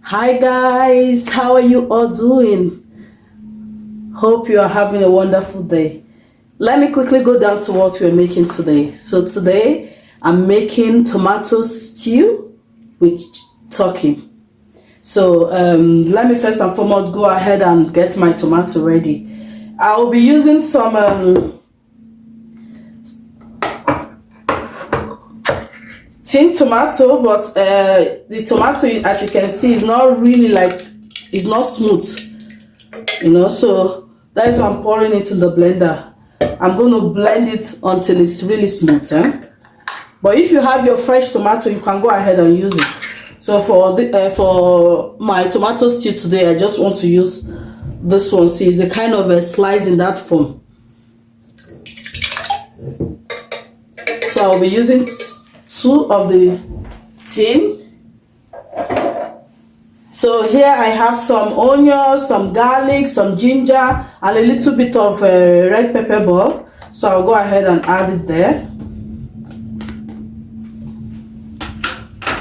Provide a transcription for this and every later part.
Hi guys, how are you all doing? Hope you are having a wonderful day. Let me quickly go down to what we're making today. So today I'm making tomato stew with turkey. So let me first and foremost go ahead and get my tomato ready. I'll be using some tin tomato, but the tomato, as you can see, is not really it's not smooth, so that's why I'm pouring it in the blender. I'm going to blend it until it's really smooth, but if you have your fresh tomato, you can go ahead and use it. So for my tomato stew today, I just want to use this one. See, it's a kind of a slice in that form. So I'll be using 2 of the tin. So here I have some onions, some garlic, some ginger, and a little bit of red pepper ball. So I'll go ahead and add it there.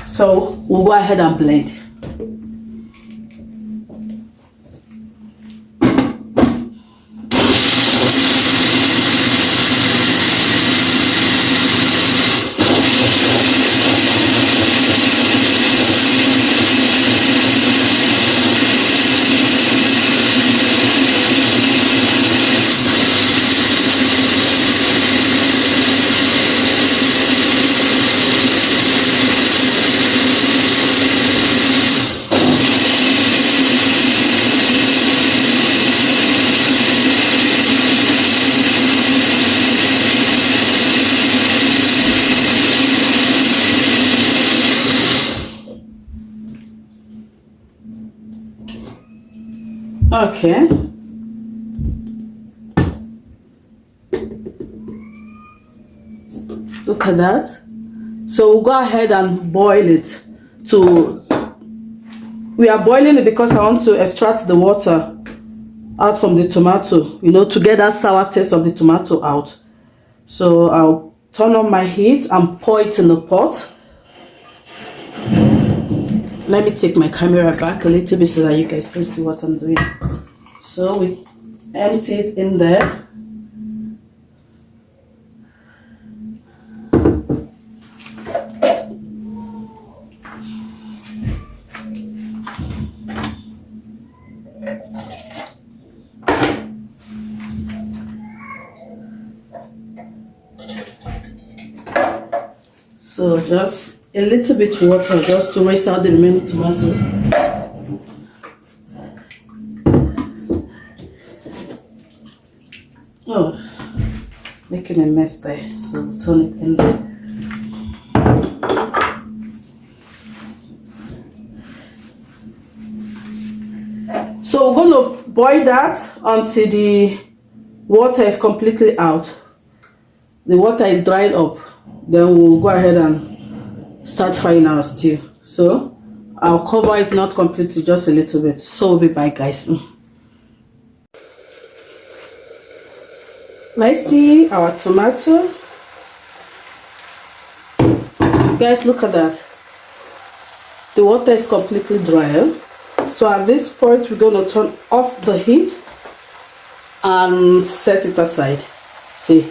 So we'll go ahead and blend. Okay. Look at that. So we'll go ahead and boil it. We are boiling it because I want to extract the water out from the tomato, to get that sour taste of the tomato out. So I'll turn on my heat and pour it in the pot. Let me take my camera back a little bit so that you guys can see what I'm doing. So we empty it in there. So just a little bit water just to rinse out the remaining tomatoes. Oh, making a mess there. So we'll turn it in there. So we're going to boil that until the water is completely out. The water is dried up. Then we'll go ahead and start frying our stew. So I'll cover it, not completely, just a little bit. So we'll be back, guys. Let's see our tomato. Guys, look at that. The water is completely dry. So at this point, we're going to turn off the heat and set it aside. See,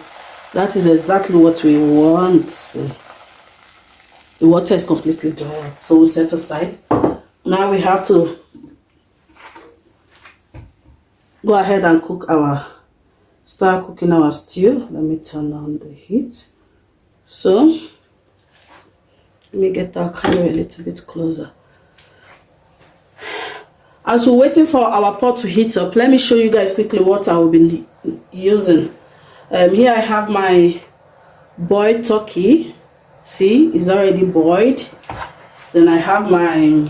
that is exactly what we want. See, the water is completely dry, so we'll set aside. Now we have to go ahead and start cooking our stew. Let me turn on the heat. So let me get our camera a little bit closer. As we're waiting for our pot to heat up, let me show you guys quickly what I will be using. Here I have my boiled turkey. See, it's already boiled. Then I have my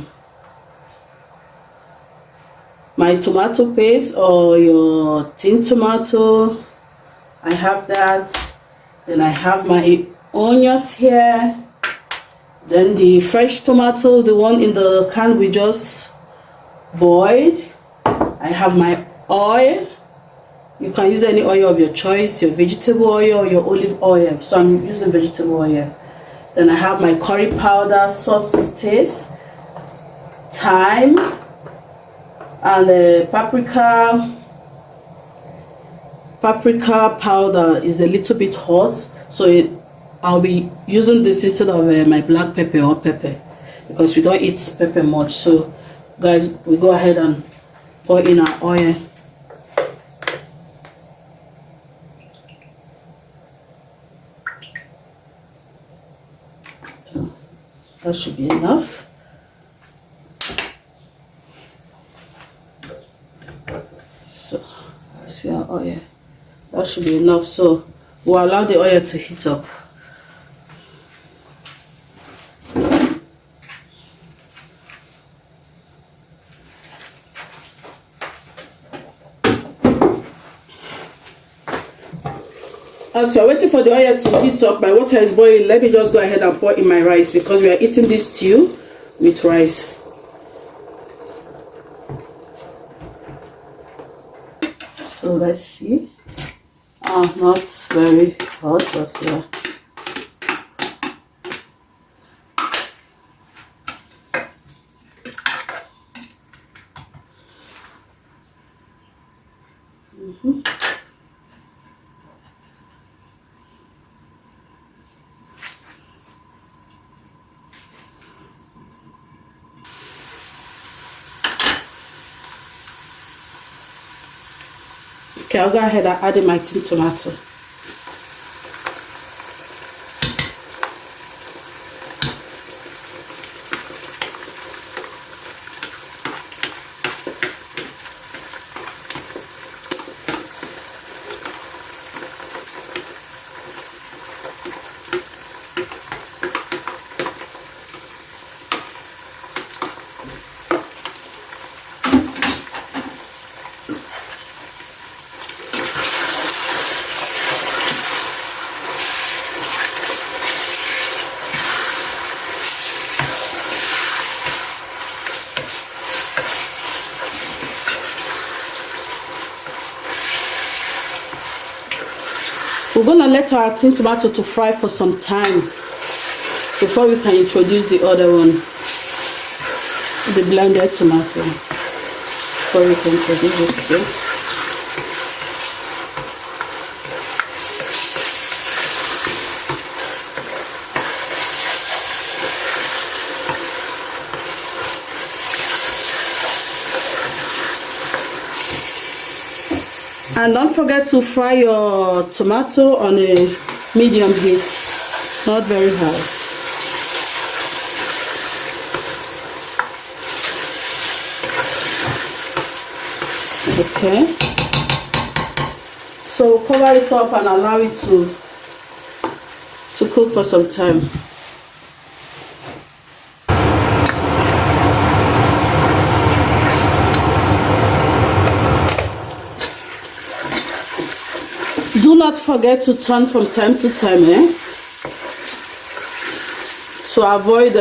tomato paste or your tin tomato. I have that. Then I have my onions here. Then the fresh tomato, the one in the can we just boiled. I have my oil. You can use any oil of your choice, your vegetable oil or your olive oil. So I'm using vegetable oil. Then I have my curry powder, salt of taste, thyme, and paprika powder is a little bit hot, so I'll be using this instead of my black pepper or pepper, because we don't eat pepper much. So guys, we go ahead and pour in our oil. So that should be enough. So see our oil, that should be enough. So we'll allow the oil to heat up. As you're waiting for the oil to heat up, my water is boiling. Let me just go ahead and pour in my rice, because we are eating this stew with rice. So let's see. Not very hot, but yeah. Okay, I'll go ahead and add in my tin tomato. We're gonna let our tin tomato to fry for some time before we can introduce the other one, the blended tomato. Before we can introduce it too. And don't forget to fry your tomato on a medium heat, not very high. Okay. So cover it up and allow it to cook for some time. Do not forget to turn from time to time, to avoid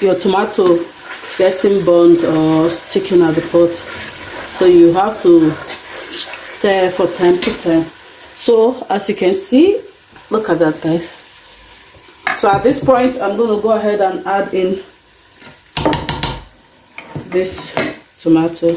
your tomato getting burnt or sticking at the pot. So you have to stir for time to time. So as you can see, look at that, guys. So at this point, I'm going to go ahead and add in this tomato.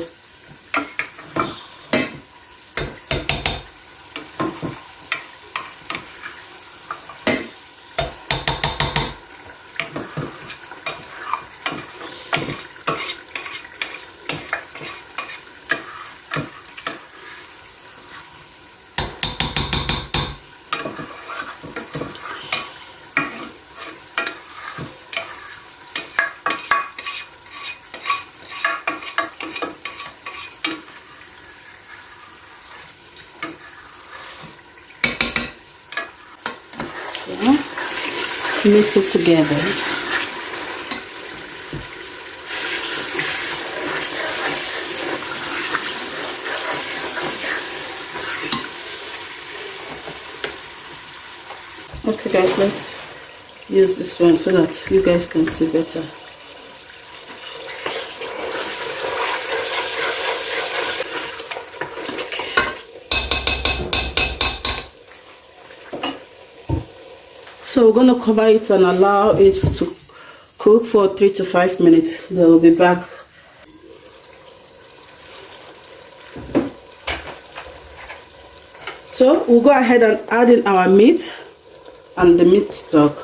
Mix it together. Okay guys, let's use this one so that you guys can see better. So we're going to cover it and allow it to cook for 3 to 5 minutes. Then we'll be back. So we'll go ahead and add in our meat and the meat stock.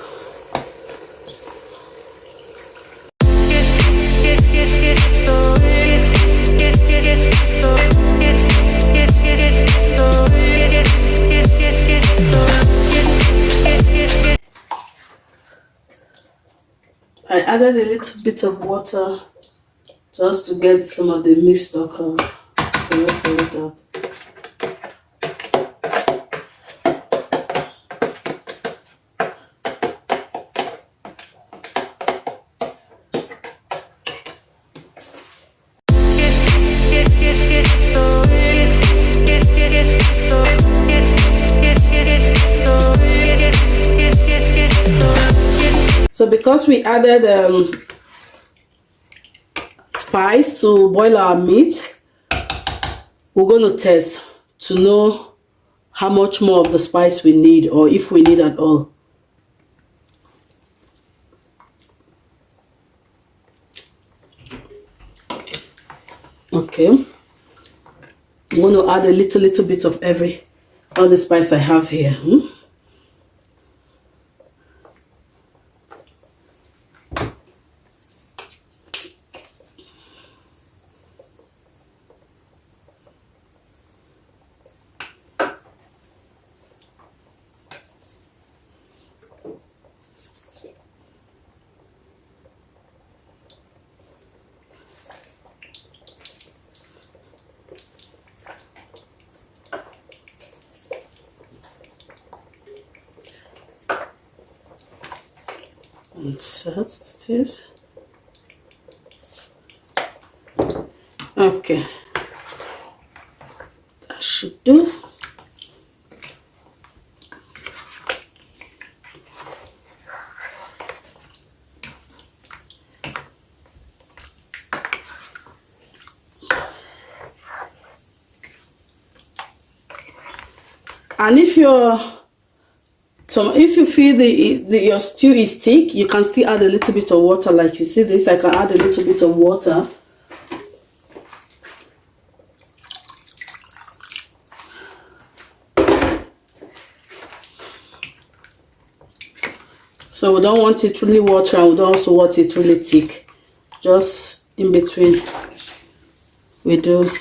I added a little bit of water just to get some of the meat stock out, the rest of it out. So because we added spice to boil our meat, we're going to test to know how much more of the spice we need, or if we need at all. Okay, I'm going to add a little bit of all the spice I have here. And set this. Okay, that should do. And if you feel your stew is thick, you can still add a little bit of water. Like you see this, I can add a little bit of water. So we don't want it really watery, and we don't also want it really thick. Just in between we do.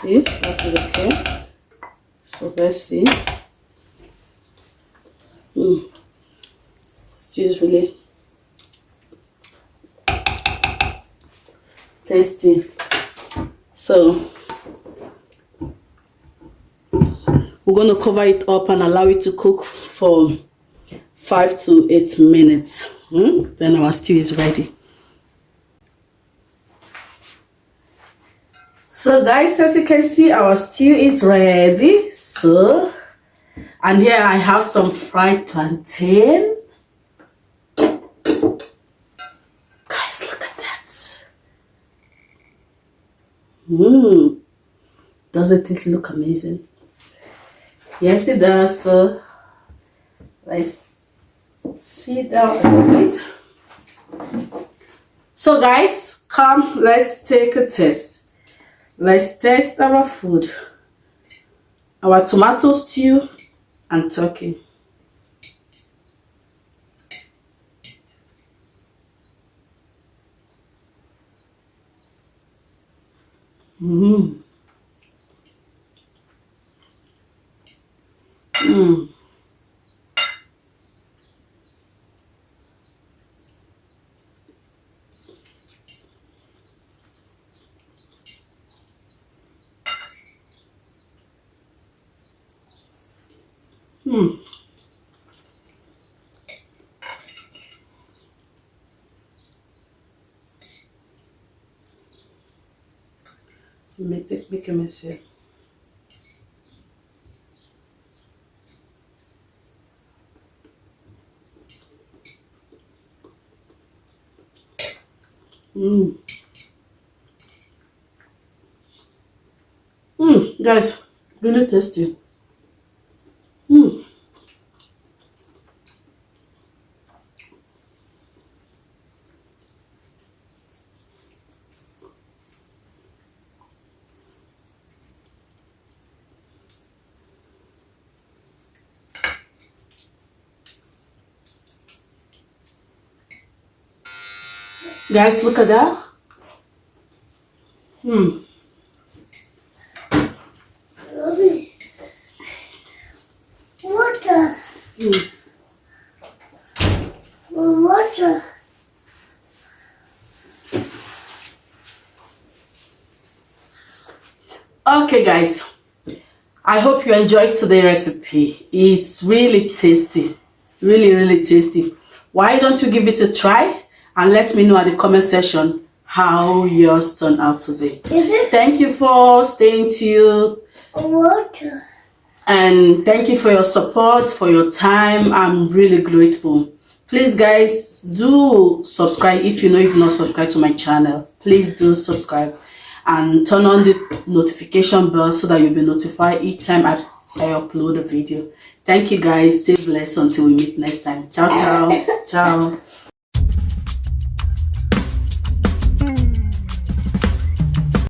See, that is okay. So let's see. Stew is really tasty. So we're going to cover it up and allow it to cook for 5 to 8 minutes. Then our stew is ready. So guys, as you can see, our stew is ready. So, and here I have some fried plantain. Guys, look at that. Doesn't it look amazing? Yes, it does. So let's sit down a bit. So guys, come, let's take a taste. Let's taste our food. Our tomato stew and turkey. Make a mess here. Guys, really tasty. Guys, look at that. Water. Water. Okay, guys, I hope you enjoyed today's recipe. It's really tasty, really tasty. Why don't you give it a try and let me know at the comment section how yours turned out today. Thank you for staying tuned. Water. And thank you for your support, for your time. I'm really grateful. Please, guys, do subscribe if you know you've not subscribed to my channel. Please do subscribe and turn on the notification bell so that you'll be notified each time I upload a video. Thank you, guys. Stay blessed until we meet next time. Ciao, ciao. Ciao.